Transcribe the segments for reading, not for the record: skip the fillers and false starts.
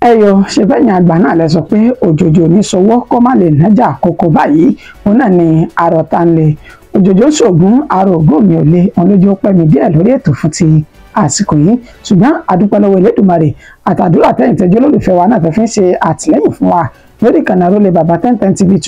ẹyọ ṣe bẹ́yìn àgbà náà lẹ sọ pé òjòjò ní sọwọ́ kó má lè nájà kókó báyìí òun náà ni àròtá ń le òjòjò ṣògùn àrò ògùn mi ò le òun lójú pẹ́ mi díẹ̀ lórí ètò fún ti àsìkò yìí ṣùgbọ́n àdúpẹ́ lọ́wọ́ Elédùmarè àtàdúrà tẹ̀yìntẹ́jọ́ olólùfẹ́ wa náà fẹ́ ṣe àtìlẹ́yìn fún wa lórí ìkànnì Arólé Baba 1010 TV2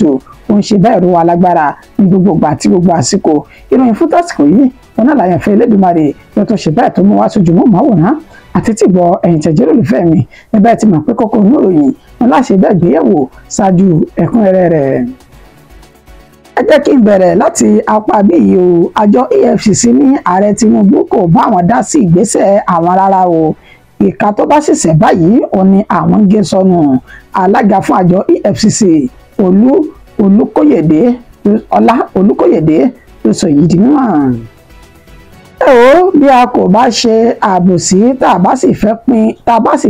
ó ń ṣe bẹ́ẹ̀ ro wa lágbára ní gbogbo ìgbà àti gbogbo àsìkò ìròyìn fún tásìkò yìí wọn náà láyànfẹ́ Elédùmarè ló tó ṣe bẹ́ẹ̀ tó mú wá sójú mọ́ màwòrán àti tí gbọ́ ẹ̀yin tẹ̀jẹ́ olólùfẹ́ mi níbẹ̀ tí mọ̀ pé kókó inú ìròyìn wọn láṣẹ bẹ́ẹ̀ gbéyẹ̀wò ṣáájú ẹ̀kúnrẹ́rẹ́ rẹ̀. ẹ jẹ́ kí n bẹ̀rẹ̀ láti apá bíi o àjọ EFCC ní ààrẹ Tinubu kò bá wọn dá sí ìgbésẹ̀ àwọn rárá o ìka tó bá ṣẹ̀ṣẹ̀ báyìí ó ní àwọn ń gé sọnù alága fún àjọ EFCC Ọlá Olúkóyèdé ló sọ èyí di mímọ̀. Bí a kò bá ṣe àbòsí tá a bá sì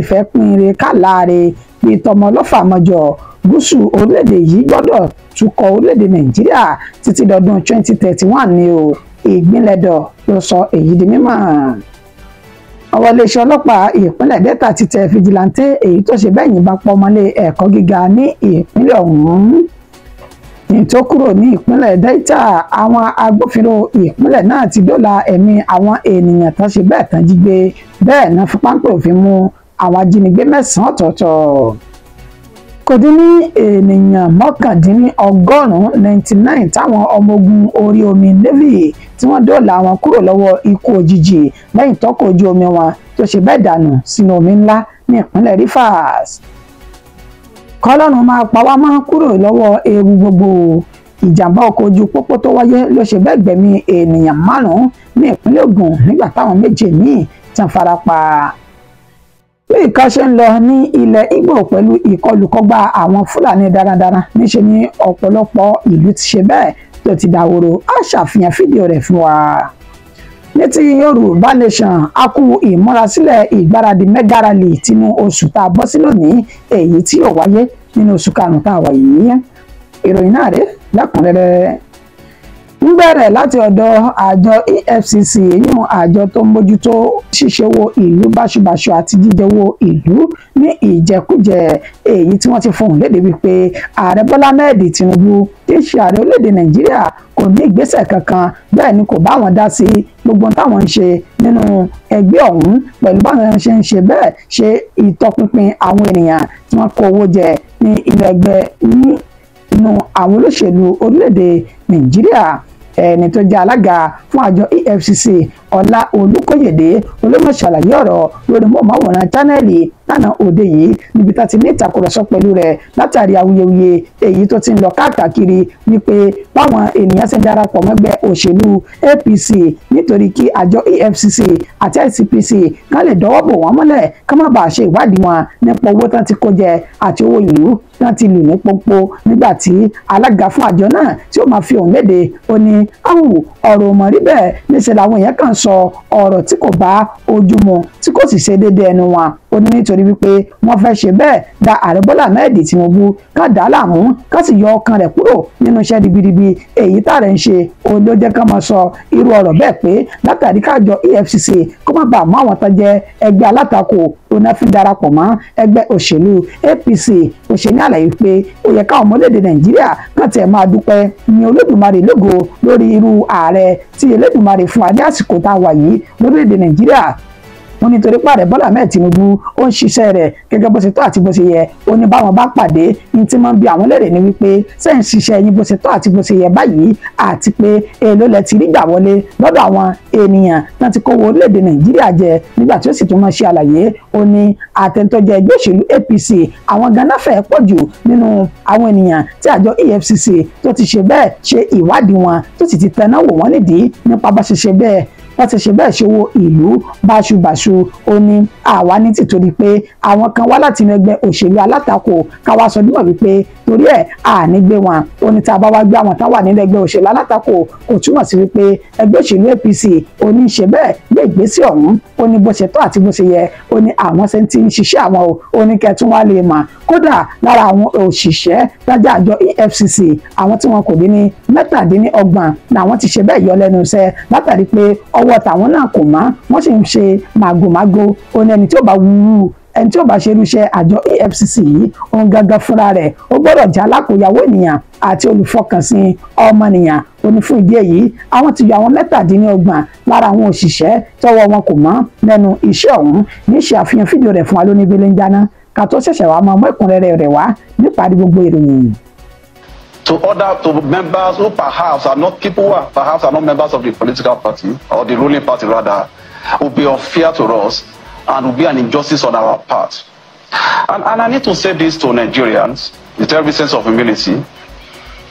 fẹ́ pín ire káláre bíi tọmọ ọlọ́fà mọ́jọ gúúsù orílẹ̀-èdè yìí gbọ́dọ̀ tukọ̀ orílẹ̀-èdè Nàìjíríà títí dọdún 2031 ni o Ìgbìnlẹ̀dọ̀ ló sọ èyí di mímọ̀. Ọwọ́ iléeṣẹ́ ọlọ́pàá ìpínlẹ̀ Delta ti tẹ fìjìláńtẹ́ èyí tó ṣe bẹ́ẹ̀ yìnbọn pa ọmọlé ẹ̀kọ́ gíga ní ìpínlẹ̀ ọ̀hún tó kúrò ní ìpínlẹ̀ Delta àwọn agbófinró ìpínlẹ̀ náà ti dóòlà ẹ̀mí àwọn ènìyàn tó ṣe bẹ́ẹ̀ tán jí gbé bẹ́ẹ̀ náà fi páńpẹ́ òfin mú àwọn ajínigbé 9 ọ̀tọ̀ọ̀tọ̀ kò dín ní ènìyàn 99 táwọn ọmọ ogun orí omi Navy tí wọ́n dóòlà wọn kúrò lọ́wọ́ ikú òjijì lẹ́yìn tọ́kọ̀ ojú omi wọn tó ṣe bẹ́ẹ̀ dànù sínú omi ńlá ní ìpínlẹ̀ Rivers kọ́lọ́run máa pa wá mọ́ kúrò lọ́wọ́ ewu gbogbo ìjàmbá ọkọ̀ ojú pópó tó wáyé ló ṣe bẹ́ẹ̀ gbẹ̀mí ènìyàn 5 ní ìpínlẹ̀ Ògùn nígbà táwọn 2 míì tán fara pa. bí nǹkan ṣe ń lọ ní ilẹ̀ Ìgbò pẹ̀lú ìkọlùkọgbà àwọn Fúlàní darandaran níṣẹ́ ní ọ̀pọ̀lọpọ̀ ìlú ti ṣe bẹ́ẹ̀ tó ti dàwòrò á ṣàfihàn fídíò rẹ̀ fún wa. ní ti Yorùbá Nation a kú ìmúrasílẹ̀ ìgbáradì mega rally tinú oṣù tá a bọ́ sí lónìí èyí tí yóò wáyé nínú oṣù karùn-ún tá a wà yìí ìròyìn náà rèé lẹ́kùnrẹ́rẹ́. ń bẹ̀rẹ̀ láti ọ̀dọ̀ àjọ EFCC yíyan àjọ tó ń mójútó ṣíṣe owó ìlú báṣubàṣu àti jíjẹ owó ìlú ní ìjẹkújẹ èyí tí wọ́n ti fohùn lédè wípé ààrẹ Bọ́lá Ahmed Tinubu tí í ṣe ààrẹ orílẹ̀-èdè Nàìjíríà kò ní ìgbésẹ̀ kankan bẹ́ẹ̀ ni kò bá wọn dá sí gbogbo táwọn ń ṣe nínú ẹgbẹ́ ọ̀hún pẹ̀lú báwọn ṣe ń ṣe bẹ́ẹ̀ ṣe ìtọpinpin àwọn ènìyàn tí wọ́n kó owó jẹ ní ilé ẹgbẹ́ nínú àwọn olóṣèlú orílẹ̀-èdè Nàìjíríà ẹni tó jẹ́ alága fún àjọ EFCC Ọlá Olúkóyèdé olómọ̀ ṣàlàyé ọ̀rọ̀ lórí mọ́ọ̀máwòrán chánẹ́ẹ̀lì lánàá òde yìí níbi tá ti ní ìtàkùrọ̀sọ pẹ̀lú rẹ̀ látàrí awuyewuye èyí tó ti ń lọ káàkiri wípé báwọn ènìyàn ṣe ń darapọ̀ mọ́gbẹ́ òṣèlú APC nítorí kí àjọ EFCC àti ICPC kán lè dọwọ́ bò wọ́n mọ́lẹ̀ ká má bàa ṣe ìwádìí wọn nípa owó tán ti kó jẹ àti owó ìlú tán ti lù ní pọ́npọ́ nígbà tí alága fún àjọ náà tí ó máa fi òun léde ó ní ọ̀rọ̀ ò mọ̀ rí bẹ́ẹ̀ níṣẹ́ làwọn èèyàn kan sọ ọ̀rọ̀ tí kò bá ojú mu tí kò sì ṣe déédéé ẹnu wọn ó ní nítorí wípé wọ́n fẹ́ ṣe bẹ́ẹ̀ da ààrẹ Bọ́lá Ahmed Tinubu ká dá láàmú ká sì yọ ọkàn rẹ̀ kúrò nínú iṣẹ́ ribiribi èyí tààrẹ ń ṣe òun ló jẹ́ ká máa sọ irú ọ̀rọ̀ bẹ́ẹ̀ pé látàrí kájọ EFCC kó má bàa mú àwọn tó jẹ́ ẹgbẹ́ alátakò òun náà fi darapọ̀ mọ́ ẹgbẹ́ òṣèlú APC òṣèlú àlàyé pé ó yẹ káwọn ọmọ orílẹ̀-èdè Nàìjíríà kàn tiẹ̀ máa dúpẹ́ ní Olódùmarè lógo lórí irú ààrẹ tí Elédùmarè fún adé àsìkò tá a wà yìí lórílẹ̀-èdè Nàìjíríà wọ́n nítorí pààrẹ Bọ́lá Ahmed Tinubu ó ń ṣiṣẹ́ rẹ̀ gẹ́gẹ́ bó ṣe tó àti bó ṣe yẹ ó ní báwọn bá pàdé ní tí wọ́n bí àwọn lérè ní wípé ṣé ń ṣiṣẹ́ yín bó ṣe tó àti bó ṣe yẹ báyìí àti pé èèlò lẹ ti rí gbà wọlé lọ́dọ̀ àwọn ènìyàn láti kówó orílẹ̀-èdè Nàìjíríà jẹ nígbà tí ó sì tún máa ṣe àlàyé ó ní àtẹ̀ntọ́jẹ ẹgbẹ́ òṣèlú APC àwọn ganan fẹ́ pọ̀ jù nínú àwọn ènìyàn tí àjọ EFCC tó ti ṣe bẹ́ẹ̀ ṣe ìwádìí wọn tó sì ti tẹná wò wọ́n nídìí nípa bá ṣe ṣe bẹ́ẹ̀ wọ́n ti ṣe bẹ́ẹ̀ ṣe owó ìlú báṣubàṣu ó ní àwa ní tìtorí pé àwọn kan wá láti inú ẹgbẹ́ òṣèlú alátakò káwá sọ níwọ̀n wípé torí ẹ̀ àní gbé wọn ó ní tá a bá wá gbé àwọn táwà nínú ẹgbẹ́ òṣèlú alátakò kò túmọ̀ sí wípé ẹgbẹ́ òṣèlú APC ó ní ṣe bẹ́ẹ̀ gbé ìgbésẹ̀ ọ̀hún ó ní bó ṣe tó àti bó ṣe yẹ ó ní àwọn ṣe ti ń ṣiṣẹ́ àwọn ó ní kẹtún wá lè mọ̀ kódà lára àwọn òṣìṣẹ́ tájà àjọ EFCC àwọn tí wọn kò dín ní 27 làwọn ti ṣe bẹ́ẹ̀ yọ lẹ́nu iṣẹ́ látàrí pé ọwọ́ tàwọn náà kò mọ́ wọ́n sì ń ṣe màgòmágó ó ní ẹni tí ó bá wúrú ẹni tí ó bá ṣe irúṣẹ́ àjọ EFCC yìí òun gangan fúnra rẹ̀ ó gbọ́dọ̀ jẹ́ alákòóyàwó ènìyàn àti olùfọkànsìn ọmọnìyàn. Ó ní fún ìdí èyí àwọn ti yọ àwọn 27 lára àwọn òṣìṣẹ́ tọ́wọ́ wọn kò mọ́ lẹ́nu iṣẹ́ ọ̀hún. ní ṣe àfihàn fídíò rẹ̀ fún wa lóní gbélé ń jáná ká tó ṣẹ̀ṣẹ̀ wá máa mú ẹ̀kúnrẹ́rẹ́ rẹ̀ wá níparí gbogbo ìròyìn. To members who perhaps are not people who are perhaps are not members of the political party or the ruling party rather, will be unfair to us and will be an injustice on our part. And I need to say this to Nigerians with every sense of humility.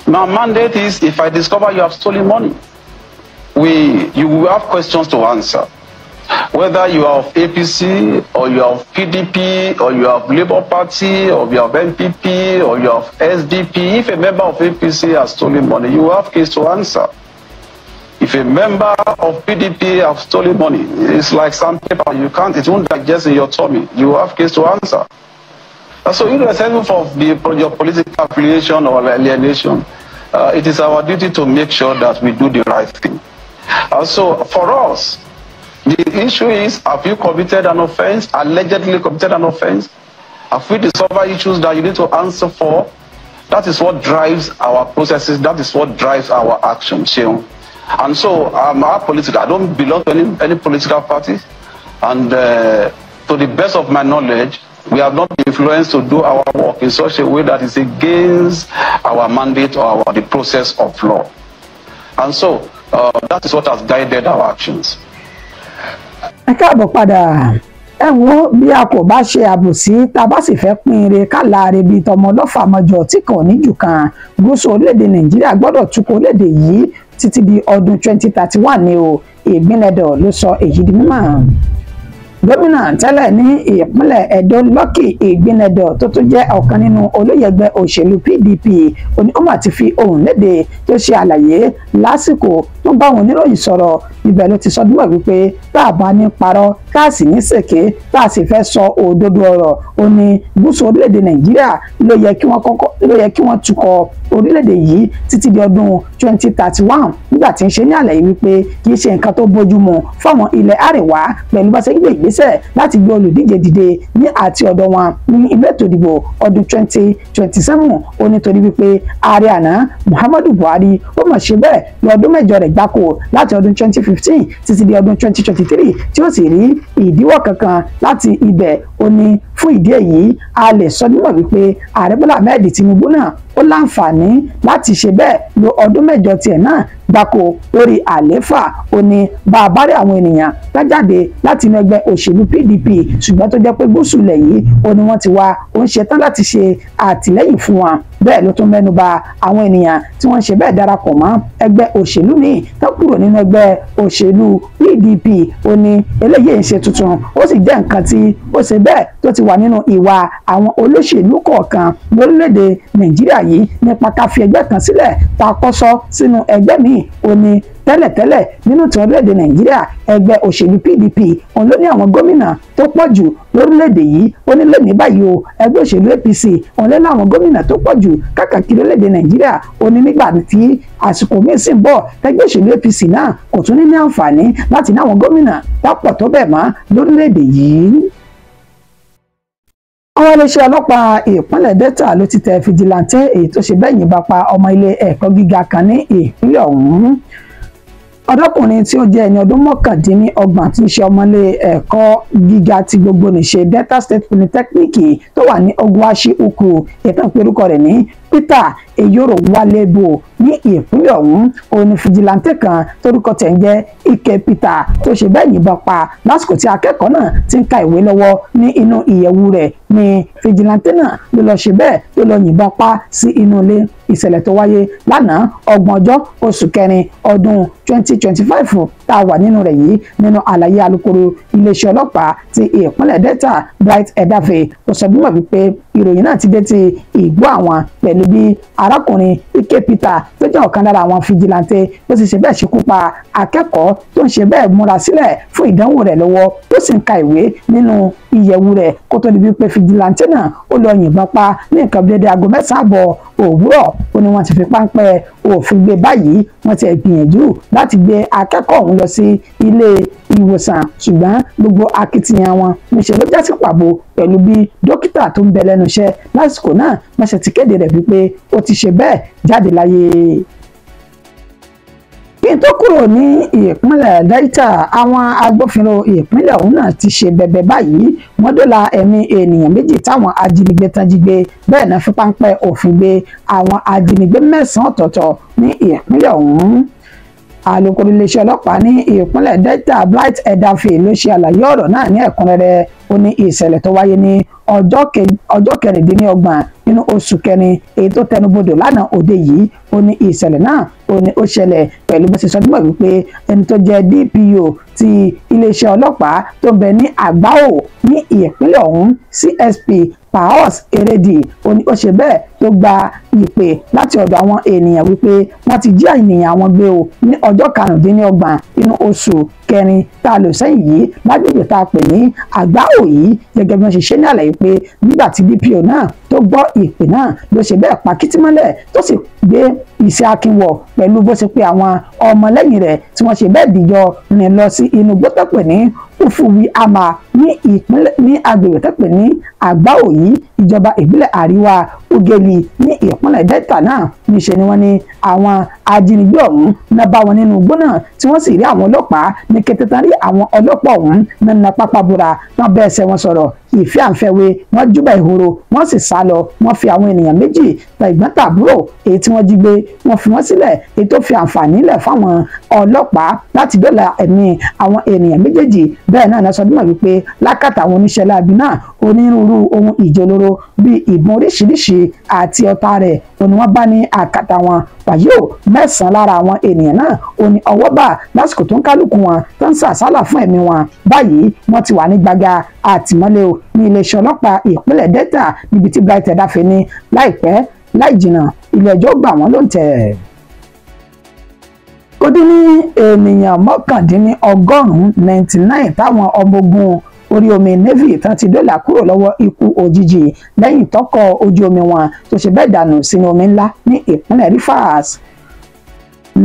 My mandate is, if I discover you have stolen money, you will have questions to answer. Whether you are of APC or you are of PDP or you are of Labour Party or you are of NPP or you are of SDP, if a member of APC has stolen money, you will have case to answer. If a member of PDP has stolen money, it's like sandpaper. It won't digest in your tummy. You will have case to answer. So irrespective of your political affiliation or alienation, it is our duty to make sure that we do the right thing. So for us, the issue is, have you committed an offense, allegedly committed an offense? Have we discovered issues that you need to answer for? That is what drives our processes. That is what drives our actions. And so our political, I don't belong to any political party. And to the best of my knowledge, we have not been influenced to do our work in such a way that is against our mandate or the process of law. And so that is what has guided our actions. Ẹ káàbọ̀ padà. Ẹ wo bí a kò bá ṣe àbòsí tá a bá sì fẹ́ pín ire káláre bíi tọmọ ọlọ́fà mọ́jọ tí kàn ní jù kan gúúsù orílẹ̀-èdè Nàìjíríà gbọ́dọ̀ tukọ̀ orílẹ̀-èdè yìí títí di ọdún 2031 ni o. Ìgbìnẹ̀dọ̀ ló sọ èyí di mímọ̀. Gómìnà tẹ́lẹ̀ ní ìpínlẹ̀ Ẹdó Lucky Ìgbìnẹ̀dọ̀ tó tún jẹ́ ọ̀kan nínú olóyè ẹgbẹ́ òṣèlú PDP ó mà ti fi ohùn léde tó ṣe àlàyé lásìkò tó bá àwọn oníròyìn sọ̀rọ̀. Ibẹ̀ ló ti sọ dúró wípé tá a bá ní parọ́ tá a sì ní ṣèké tá a sì fẹ́ sọ òdodo ọ̀rọ̀ ó ní gúúsù orílẹ̀-èdè Nàìjíríà ló yẹ kí wọ́n tukọ̀ orílẹ̀-èdè yìí títí di ọdún 2031 nígbà tí ń ṣe ní àlàyé wípé kì í ṣe nǹkan tó bójúmu fáwọn ilẹ̀ àríwá pẹ̀lú bá ṣe gbé ìgbésẹ̀ láti gbé olùdíje dìde ní àti ọ̀dọ̀ wọn ní ilé ètò ìdìbò ọdún 2027 ó nítorí wípé ààrẹ àná Muhammadu Buhari ó mà ṣe bẹ́ẹ̀ lọ́dún 6 rẹ̀ gbáko láti ọdún 2015 títí di ọdún 2023 tí ó sì rí ìdíwọ́ kankan láti ibẹ̀ ó ní fún ìdí èyí a lè sọ nímọ̀ wípé ààrẹ Bọ́lá Ahmed Tinubu náà ó láǹfààní láti ṣe bẹ́ẹ̀ lo ọdún 6 tiẹ̀ náà gbáko lórí àlééfà ó ní bá a bá rí àwọn ènìyàn jáde láti inú ẹgbẹ́ òṣèlú PDP ṣùgbọ́n tó jẹ́ pé gúúsù ilẹ̀ yìí ó ní wọ́n ti wá ó ń ṣetán láti ṣe àtìlẹ́yìn fún wọn. Bẹ́ẹ̀ ló tún mẹ́nu bà àwọn ènìyàn tí wọ́n ṣe bẹ́ẹ̀ darapọ̀ mọ́ ẹgbẹ́ òṣèlú míì tó kúrò nínú ẹgbẹ́ òṣèlú PDP ó ní eléyìí ń ṣe tuntun ó sì jẹ́ nǹkan tí ó ṣe bẹ́ẹ̀ tó ti wà nínú ìwà àwọn olóṣèlú kọ̀ọ̀kan lórílẹ̀‐èdè Nàìjíríà yìí nípa ká fi ẹgbẹ́ kan sílẹ̀ tá a kọ́sọ́ sínú ẹgbẹ́ míì ó ní tẹ́lẹ̀tẹ́lẹ̀ nínú tí orílẹ̀-èdè Nàìjíríà ẹgbẹ́ òṣèlú PDP òun ló ní àwọn gómìnà tó pọ̀ jù lórílẹ̀-èdè yìí ó ní lẹ́ni báyìí o ẹgbẹ́ òṣèlú APC òun ló ní àwọn gómìnà tó pọ̀ jù káàkiri orílẹ̀-èdè Nàìjíríà ó ní nígbà tí àsìkò míì sì ń bọ̀ ẹgbẹ́ òṣèlú APC náà kò tún ní àǹfààní láti ní àwọn gómìnà tó pọ̀ tó bẹ̀ mọ́ lórílẹ̀-èdè yìí. Àwọn iléeṣẹ́ ọlọ́pàá ìpínlẹ̀ Delta ló ti tẹ fìjìláńtẹ́ èyí tó ṣe bẹ́ẹ̀ yìnbọn pa ọmọ ilé ẹ̀kọ́ gíga kan ní ìpínlẹ̀ ọ̀hún. Ọ̀dọ́kùnrin tí ó jẹ́ ẹni ọdún 29 tí ń ṣe ọmọlé ẹ̀kọ́ gíga ti gbogbo nìṣe Delta State Polytechnic tó wà ní Ogwuashi Ukwu ìtàn pérúkọ rẹ̀ ní Peter Eyoro Walebo ní ìpínlẹ̀ ọ̀hún òní fìjìláńtẹ́ kan torúkọ tẹ̀ ń jẹ́ Ike Peter tó ṣe bẹ́ẹ̀ yìnbọn pa lásìkò tí akẹ́kọ̀ọ́ náà ti ń ka ìwé lọ́wọ́ ní inú ìyẹ̀wù rẹ̀ ní fìjìláńtẹ́ náà ló lọ ṣe bẹ́ẹ̀ ló lọ yìnbọn pa sí inú ilé. Ìṣẹ̀lẹ̀ tó wáyé lánàá 30 oṣù kẹrin ọdún 2025 tá a wà nínú rẹ̀ yìí nínú àlàyé alukoro iléeṣẹ́ ọlọ́pàá ti ìpínlẹ̀ Delta Bright Edafe ó sọ bímọ wípé ìròyìn náà ti dé ti ìgbọ́ àwọn pẹ̀lú bí arákùnrin Ike Peter tó jẹ́ ọ̀kan lára àwọn fìjìláńtẹ́ bó ti ṣe bẹ́ẹ̀ ṣekú pa akẹ́kọ̀ọ́ tó ń ṣe bẹ́ẹ̀ múra sílẹ̀ fún ìdánwò rẹ̀ lọ́wọ́ tó sì ń ka ìwé nínú ìyẹ̀wù rẹ̀ kó tó di wípé fìjìláńtẹ́ náà ó lọ yìnbọn pa ní nǹkan bí dédé aago 9 àbọ̀ òwúrọ̀ ó ní wọ́n ti fi páńpẹ́ òfin gbé báyìí. Wọ́n ti gbìyànjú láti gbé akẹ́kọ̀ọ́ ọ̀hún lọ sí ilé ìwòsàn ṣùgbọ́n gbogbo akitiyan wọn níṣẹ́ ló já sí pàbó pẹ̀lú bí dókítà tó ń bẹ lẹ́nu iṣẹ́ lásìkò náà wọ́n ṣe ti kéde rẹ̀ wípé ó ti ṣe bẹ́ẹ̀ jáde láyé. Kí n tó kúrò ní ìpínlẹ̀ Delta, àwọn agbófinró ìpínlẹ̀ ọ̀hún náà ti ṣe bẹ̀bẹ̀ báyìí. Wọ́n dóòlà ẹ̀mí ènìyàn méjì táwọn ajínigbé tán jí gbé, bẹ́ẹ̀ náà fi páńpẹ́ òfin gbé àwọn ajínigbé 9 ọ̀tọ̀ọ̀tọ̀ ní ìpínlẹ̀ ọ̀hún. Alukoro iléeṣẹ́ ọlọ́pàá ní ìpínlẹ̀ Delta Bright Edafe ló ṣe àlàyé ọ̀rọ̀ náà ní ẹ̀kúnrẹ́rẹ́. Ó ní ìṣẹ̀lẹ̀ tó wáyé ní ọjọ́ 26 nínú oṣù kẹrin èyí tó tẹnubodò lánàá òde yìí. Ó ní ìṣẹ̀lẹ̀ náà ó ṣẹlẹ̀ pẹ̀lú bó ṣe sọ dímọ̀ wípé ẹni tó jẹ́ DPO ti iléeṣẹ́ ọlọ́pàá tó ń bẹ ní Àgbáò ní ìpínlẹ̀ ọ̀hún CSP Paos Eredi ó ní ó ṣe bẹ́ẹ̀ tó gba ìpè láti ọ̀dọ̀ àwọn ènìyàn wípé wọ́n ti jí ènìyàn àwọn gbé o ní ọjọ́ 25 nínú oṣù kẹrin tá a lò sẹ́yìn yìí lágbègbè tá a pè ní Àgbáò yìí. Gẹ́gẹ́ bí wọ́n ṣe ṣe ní àlàyé pé nígbà tí DPO náà tó gbọ́ ìpè náà ló ṣe bẹ́ẹ̀ pa kìtìmọ́lẹ̀ tó sì gbé iṣẹ́ akínwọ̀ pẹ̀lú bó ṣe pé àwọn ọmọlẹ́yìn rẹ̀ tí wọ́n ṣe bẹ́ẹ̀ dìjọ rìn lọ sí inú gbọ́tọ̀pẹ̀ ní Ufuwi Ama ní agbègbè tẹ́pẹ̀ ní Àgbáò yìí ìjọba ìbílẹ̀ àríwá Ugeli ní ìpínlẹ̀ Delta náà. Níṣẹ́ ni wọ́n ní àwọn ajínigbé ọ̀hún náà bá wọn nínú igbó náà tí wọ́n sì rí àwọn ọlọ́pàá ní kété tán rí àwọn ọlọ́pàá ọ̀hún náà na pápá bora wọ́n bẹ́ ẹsẹ̀ wọn sọ̀rọ̀ ìfẹ́ àǹfẹ́wé wọ́n júbà ìhòòrò wọ́n sì sá lọ. Wọ́n fi àwọn ènìyàn méjì tẹ̀gbọ́n tàbúrò èyí tí wọ́n jí gbé wọ́n fi wọ́n sílẹ̀ èyí tó fi àǹfààní lẹ̀ fáwọn ọlọ́pàá láti dóòlà ẹ̀mí àwọn ènìyàn méjèèjì. Bẹ́ẹ̀ náà ní sọdúnmọ̀ wípé lákàtà àwọn oníṣẹ́ láabi náà onírúurú ohun ìjolóró bíi ìbọn oríṣiríṣi àti ọta rẹ̀ òní wọ́n bá ní àkàtà wọn. Wàyí ò 9 lára àwọn ènìyàn náà òní ọwọ́ bá lásìkò tó ń kálukú wọn tó ń sàsálà fún ẹ̀mí wọn. Báyìí wọ́n ti wà ní gbàgà àtìmọ́lé o ní iléeṣẹ́ ọlọ́pàá ìpínlẹ̀ Delta níbi tí Bright Edafe ní láìpẹ́ láì jìnnà ilé ẹjọ́ gbà wọ́n lóǹtẹ̀. Ó dín ní ènìyàn 99 táwọn ọmọ ogun orí omi Navy tán ti dóòlà kúrò lọ́wọ́ ikú òjijì lẹ́yìn tọkọ̀ ojú omi wọn tó ṣe bẹ́ẹ̀ dànù sínú omi ńlá ní ìpínlẹ̀ Rivers.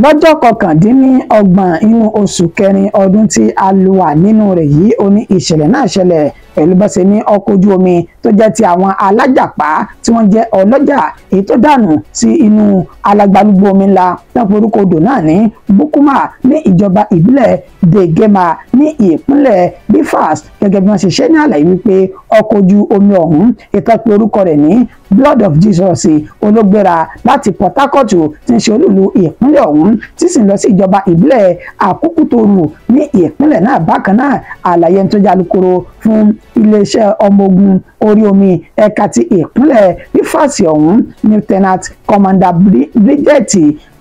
Lọ́jọ́ 29 inú oṣù kẹrin ọdún tí a wà nínú rẹ̀ yìí ó ní ìṣẹ̀lẹ̀ náà ṣẹlẹ̀ pẹ̀lú bó ṣe ní ọkọ̀ ojú omi tó jẹ́ ti àwọn alájàpá tí wọ́n jẹ́ ọlọ́jà èyí tó dànù sí inú alagbalúgbó omi ńlá náà forúkọ odò náà ní Bukuma ní ìjọba ìbílẹ̀ Degema ní ìpínlẹ̀ Rivers. Gẹ́gẹ́ bí wọ́n ṣe ṣe ní àlàyé wípé ọkọ̀ ojú omi ọ̀hún ìtọ́pẹ́ orúkọ rẹ̀ ní Blood of Jesus ológbéra láti Port Harcourt tí ń ṣe olúlu ìpínlẹ̀ ọ̀hún tí sì ń lọ sí ìjọba ìbílẹ̀ Àkúkútòrù ní ìpínlẹ̀ náà. Bákan náà àlàyé tó jẹ́ alukoro fún iléeṣẹ́ ọmọ ogun orí omi ẹ̀ka ti ìpínlẹ̀ Rivers ọ̀hún Lieutenant Commander Bridget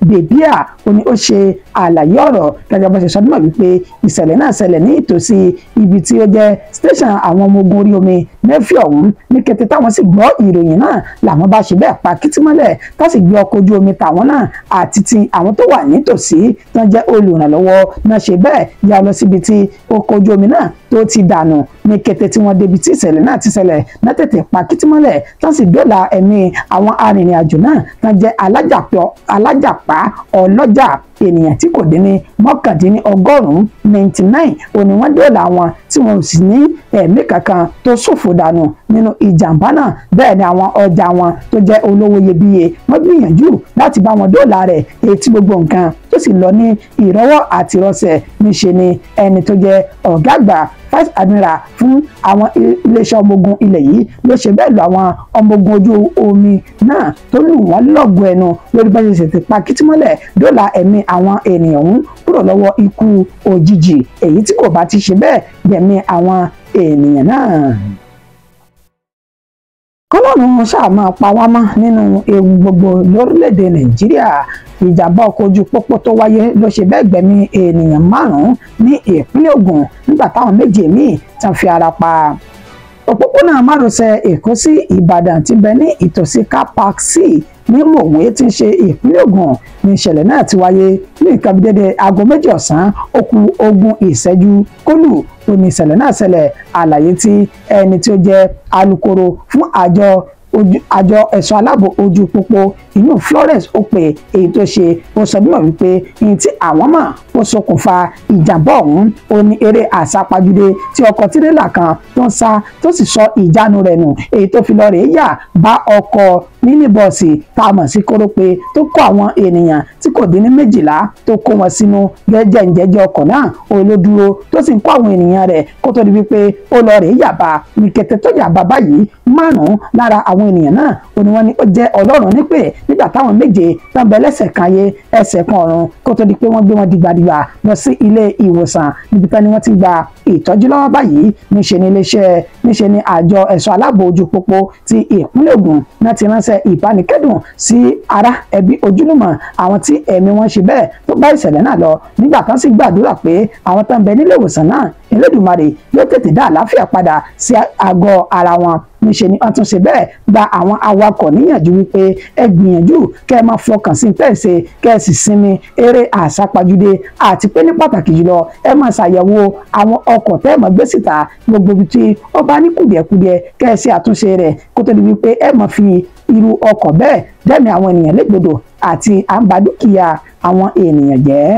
Bebia ó ní ó ṣe àlàyé ọ̀rọ̀ gẹ́gẹ́ bó ṣe sọ nímọ̀ wípé ìṣẹ̀lẹ̀ náà ṣẹlẹ̀ ní ìtòsí ibi tí ó jẹ́ station àwọn ọmọ ogun orí omi Navy ọ̀hún. Ní kété táwọn sì gbọ́ ìròyìn náà làwọn bá ṣe bẹ́ẹ̀ pa kìtìmọ́lẹ̀ tó sì gbé ọkọ̀ ojú omi tàwọn náà àti ti àwọn tó wà nítòsí tó jẹ́ olùrànlọ́wọ́ náà ṣe bẹ́ẹ̀ yà lọ síbi tí ọkọ̀ ojú omi náà tó ti dànù. Ní kété tí wọ́n débi tí ìṣẹ̀lẹ̀ náà ti ṣẹlẹ̀ náà tètè pa kìtìmọ́lẹ̀ tó sì dóòlà ẹ̀mí àwọn arìnrìn-àjò náà tó jẹ́ alájàpá ọlọ́jà ènìyàn tí kò dín ní 99 òní wọ́n dóòlà wọn tí wọn ò sì ní ẹ̀mí kankan tó ṣòfò dànù nínú ìjàmbá náà. Bẹ́ẹ̀ ni àwọn ọjà wọn tó jẹ́ olówó iyebíye wọ́n gbìyànjú láti bá wọn dóòlà rẹ̀ èyí tí gbogbo nǹkan tó sì lọ ní ìrọwọ́ àti ìrọsẹ̀. Níṣe ni ẹni tó jẹ́ ọ̀gá àgbà Vice Admiral fún àwọn iléeṣẹ́ ọmọ ogun ilẹ̀ yìí ló ṣe bẹ́ẹ̀ lọ àwọn ọmọ ogun ojú omi náà tó lù wọ́n lọ́gùn ẹnu lórí bá ṣe ṣètì pa kìtìmọ́lẹ̀ dóòlà ẹ̀mí àwọn ènìyàn ọ̀hún kúrò lọ́wọ́ ikú òjijì èyí tí kò bá ti ṣe bẹ́ẹ̀ gbẹ̀mí àwọn ènìyàn náà. Kọ́lọ́run ṣáà máa pa wá mọ́ nínú ewu gbogbo lórílẹ̀‐èdè Nàìjíríà. Ìjàmbá ọkọ̀ ojú pópó tó wáyé ló ṣe bẹ́ẹ̀ gbẹ̀mí ènìyàn 5 ní ìpínlẹ̀ Ògùn nígbà táwọn 2 míì tán fi ara pa. Òpópónà márosẹ̀ Èkó sí Ìbàdàn ti bẹ ní ìtòsí car park C ní Mòwe tí ń ṣe ìpínlẹ̀ Ògùn ní ìṣẹ̀lẹ̀ náà ti wáyé ní nǹkan bí dédé aago 2 ọ̀sán ó kù 20 ìṣẹ́jú kólù ó ní ìṣẹ̀lẹ̀ náà ṣẹlẹ̀. Àlàyé tí ẹni tí ó jẹ́ alukoro fún àjọ àjọ ẹ̀ṣọ́ aláàbò ojú pópó inú Florence ó pè èyí tó ṣe ó sọ bímọ wípé ìyìn tí àwọn mọ̀ ó ṣokùnfà ìjàmbá ọ̀hún ó ní eré àsápajúdé tí ọkọ̀ tirẹ́là kan tó ń sá tó sì sọ ìjánu rẹ̀ nù èyí tó fi lọ rèé yà bá ọkọ̀ mínibọ́ọ̀sì tá a mọ̀ sí kórópè tó kó àwọn ènìyàn tí kò dín ní 12 tó kó wọn sínú jẹ́jẹ́ ọkọ̀ náà olódúró tó sì ń kó àwọn ènìyàn rẹ̀ kó tó di wípé ó lọ rèé yàbá ní kété tó yàbá báyìí 5 lára àwọn ènìyàn náà ó ní wọ́n ní ó jẹ́ Ọlọ́run nípè nígbà táwọn 7 tán bẹ lẹ́sẹ̀ kan ayé ẹsẹ̀ kan ọ̀run kó tó di pé wọ́n gbé wọn dìgbàdìgbà lọ sí ilé ìwòsàn níbi tán ni wọ́n ti gba ìtọ́jú lọ́wọ́ báyìí níṣe ni àjọ ẹ̀ṣọ́ aláàbò ojú pópó ti ìpínlẹ̀ Ògùn náà ti ránṣẹ́ ìbánikẹ́dùn sí ará ẹbí ojúlùmọ̀ àwọn tí ẹ̀mí wọn ṣe bẹ́ẹ̀ tó bá ìṣẹ̀lẹ̀ náà lọ nígbà tán sì gbàdúrà pé àwọn tán bẹ nílé ìwòsàn náà Elédùmarè yóò tètè dá àlàáfíà padà sí àgọ́ ara wọn níṣe ni wọ́n tún ṣe bẹ́ẹ̀ gba àwọn awakọ̀ níyànjú wípé ẹ gbìyànjú kẹ́ ẹ máa fọkàn sí tẹ̀sẹ̀ kẹ́ ẹ sì sinmi eré àsápajúdé àti pé ní pàtàkì jùlọ ẹ máa ṣàyẹ̀wò àwọn ọkọ̀ tẹ́ ẹ máa gbé síta gbogbo ibi tí ó bá ní kùdìẹ̀kudiẹ kẹ́ ẹ ṣe àtúnṣe rẹ̀ kó tó di wípé ẹ máa fi irú ọkọ̀ bẹ́ẹ̀ dẹ́mi àwọn ènìyàn légbodò àti à ń ba dúkìá àwọn ènìyàn jẹ́.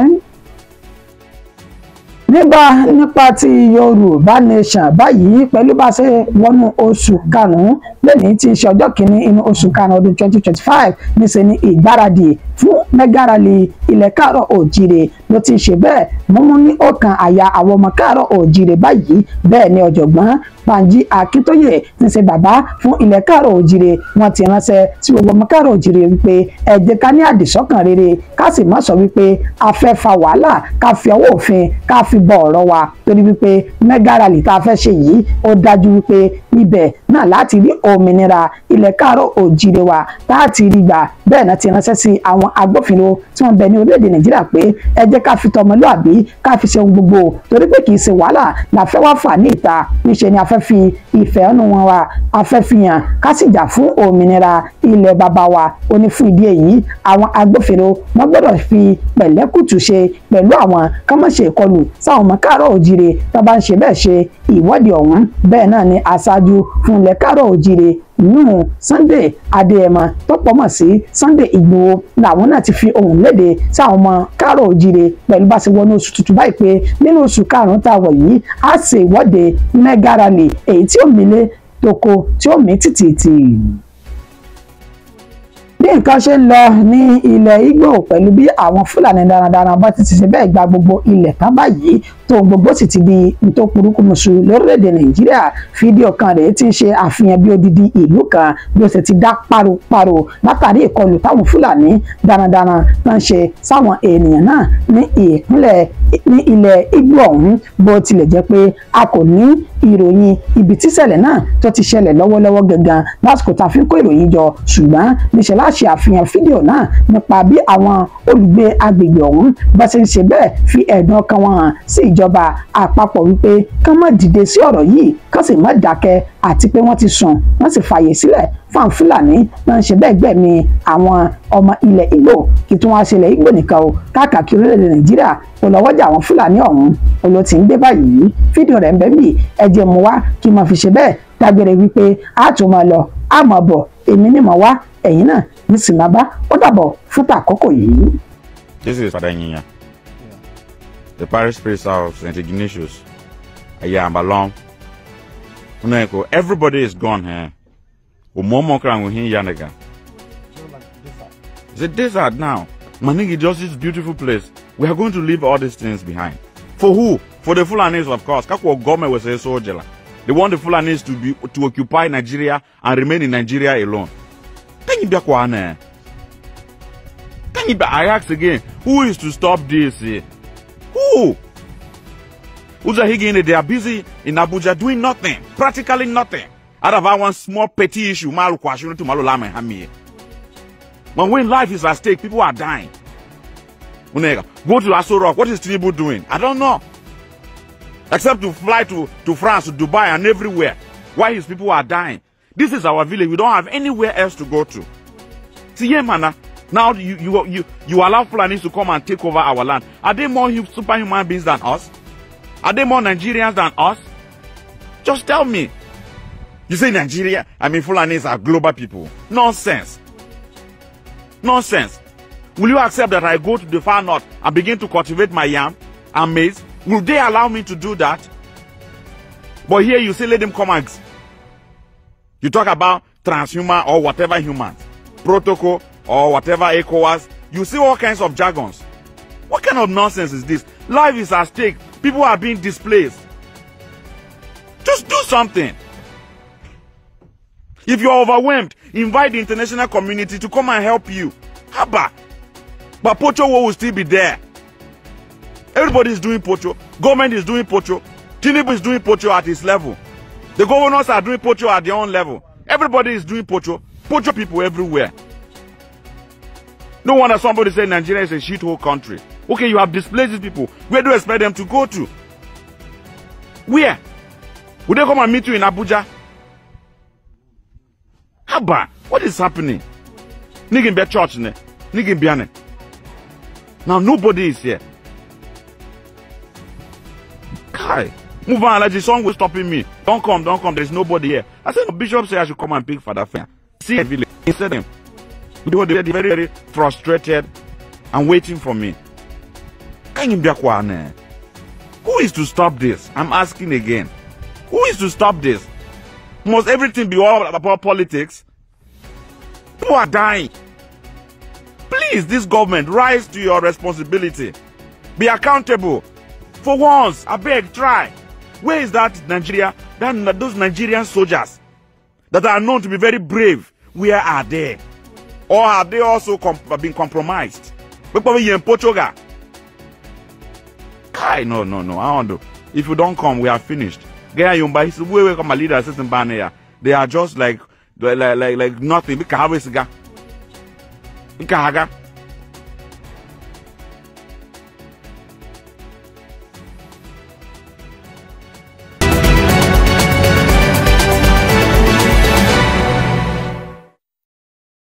nípa ti Yorùbá Nation báyìí pẹ̀lú bá ṣe wọnú oṣù karùn-ún lẹ́ni tí ń ṣe ọjọ́ kìíní inú oṣù karùn-ún ọdún 2025 níṣẹ́ ni ìgbáradì fún mega rally ilẹ̀ káàrọ̀ òjìrè ló ti ṣe bẹ́ẹ̀ múmú ní ọkàn àyà àwọn ọmọ káàrọ̀ òjìrè báyìí bẹ́ẹ̀ ni ọ̀jọ̀gbọ́n Banji Akíntóyè ti ṣe bàbá fún ilẹ̀ káàrọ̀ òjìrè wọ́n ti ránṣẹ́ sí gbogbo ọmọ káàrọ̀ òjìrè wípé ẹ jẹ́ ká ní àdìsọ́kàn rere ká sì má sọ wípé a fẹ́ fa wàhálà ká fi ọwọ́ òfin ká fi bọ ọ̀rọ̀ wa torí wípé mega rally tá a fẹ́ ṣe yìí ó dájú wípé níbẹ̀ náà láti rí òmìnira ilẹ̀ káàrọ̀ òjìrè wa láti rí gbà bẹ́ẹ̀ náà ti ránṣẹ́ sí àwọn agbófinró tí wọ́n bẹ ní orílẹ̀-èdè Nàìjíríà pé ẹ jẹ́ ká fi tọmọlúàbí ká fi ṣe ohun gbogbo torí pé kì í ṣe wàhálà la fẹ́ wá fà ní ìta níṣẹ́ ni a fẹ́ fi ìfẹ̀hónú wọn wa a fẹ́ fi hàn ká sì jà fún òmìnira ilẹ̀ bàbá wa ó ní fún ìdí èyí àwọn agbófinró wọn gbọ́dọ̀ fi pẹ̀lẹ́kùtù ṣe pẹ̀lú àwọn ká má ṣe ìkọlù sáwọn ọmọ káàrọ̀ òjìrè tó bá ń ṣe bẹ́ẹ̀ ṣe ìwọ́de ọ̀hún bẹ́ẹ̀ náà ni aṣáájú fún ilẹ̀ káàrọ̀ òjìrè nínú Sunday Adéyẹmọ tó pọ̀ mọ̀ sí Sunday Ìgbòho làwọn náà ti fi ohùn léde sáwọn ọmọ káàrọ̀ òjìrè pẹ̀lú bá ṣe wọnú oṣù tuntun báyìí pé nínú oṣù karùn-ún tá a wọ̀ yìí á ṣe ìwọ́de mega rally èyí tí ó mílé toko tí ó mí tìtìtì. bí nǹkan ṣe ń lọ ní ilẹ̀ Ìgbò pẹ̀lú bí àwọn Fúlàní darandaran bá ti ṣe bẹ́ẹ̀ gba gbogbo ilẹ̀ tán báyìí tó gbogbo sì ti di tó kurukumusu lórílẹ̀‐èdè Nàìjíríà fídíò kan rèé tí ń ṣe àfihàn bí odidi ìlú kan bí ó ṣe ti dá páropáro látàrí ìkọlù táwọn Fúlàní darandaran náà ṣe sáwọn ènìyàn náà ní ilẹ̀ Ìgbò ọ̀hún bó tilẹ̀ jẹ́ pé a kò ní ìròyìn ibi tíṣẹ̀lẹ̀ náà tó ti ṣẹlẹ̀ lọ́wọ́lọ́wọ́ gangan lásìkò tá a fi ń kó ìròyìn jọ ṣùgbọ́n níṣẹ́ láṣẹ àfihàn fídíò náà nípa bí àwọn olùgbé agbègbè ọ̀hún bá ṣe ń ṣe bẹ́ẹ̀ fi ẹ̀dùn ọkàn wọn hàn sí ìjọba àpapọ̀ wípé kán má dìde sí ọ̀rọ̀ yìí kán sì má dákẹ́ àti pé wọ́n ti sùn wọ́n sì fààyè sílẹ̀ fún àwọn Fúlàní náà ń ṣe bẹ́ẹ̀ gbẹ̀mí àwọn ọmọ ilẹ̀ Ìgbò kí tí wọ́n á ṣe ilẹ̀ Ìgbò nìkan o káàkiri orílẹ̀-èdè Nàìjíríà olọ́wọ́jà àwọn Fúlàní ọ̀hún oló ti ń gbé báyìí fídíò rẹ̀ ń bẹ bí ẹ̀jẹ̀ mú wá kí n máa fi ṣe bẹ́ẹ̀ dágbére wípé a tún máa lọ a máa bọ̀ èmi ni mo wá ẹ̀yin náà ní sinaba ó dàbọ̀ fún tàkókò yìí. This is Father Nyinya, the parish priest of St. Ignatius, Ayambalong. Everybody is gone here. It's a desert now. Manigi just this beautiful place. We are going to leave all these things behind. For who? For the Fulanis, of course. Kako government will say so. They want the Fulanis to occupy Nigeria and remain in Nigeria alone. Can you be a I ask again, who is to stop this? Who? Uzahigine, they are busy in Abuja doing nothing, practically nothing. Out of one small petty issue, when life is at stake, people are dying. Go to Aso Rock, what is Tinubu doing? I don't know. Except to fly to France, to Dubai, and everywhere. Why his people are dying? This is our village. We don't have anywhere else to go to. See, yeah, man. Now you allow Fulanis to come and take over our land. Are they more superhuman beings than us? Are they more Nigerians than us? Just tell me. You say Nigeria, Fulanis are global people. Nonsense. Nonsense. Will you accept that I go to the far north and begin to cultivate my yam and maize? Will they allow me to do that? But here you say let them come and... You talk about transhuman or whatever humans, protocol or whatever ECOWAS. You see all kinds of jargons. What kind of nonsense is this? Life is at stake. People are being displaced. Just do something. If you're overwhelmed, invite the international community to come and help you. Haba. But Pocho will still be there. Everybody is doing Pocho. Government is doing Pocho. Tinubu is doing Pocho at his level. The governors are doing Pocho at their own level. Everybody is doing Pocho. Pocho people everywhere. No wonder somebody said Nigeria is a shithole country. Okay, you have displaced these people. Where do you expect them to go to? Where? Would they come and meet you in Abuja? Haba, what is happening? Nigga be church ne? Nigga biane. Now nobody is here. Kai, move on, like the song was stopping me. Don't come, there's nobody here. I said, Bishop said I should come and pick Father Fair. See a village. He said them. They were very, very frustrated and waiting for me. Who is to stop this? I'm asking again. Who is to stop this? Must everything be all about politics? People are dying. Please, this government, rise to your responsibility. Be accountable. For once, I beg, try. Where is that Nigeria? Those Nigerian soldiers that are known to be very brave, where are they? Or have they also been compromised? Kai, no, I want to. If you don't come, we are finished. They are just like nothing.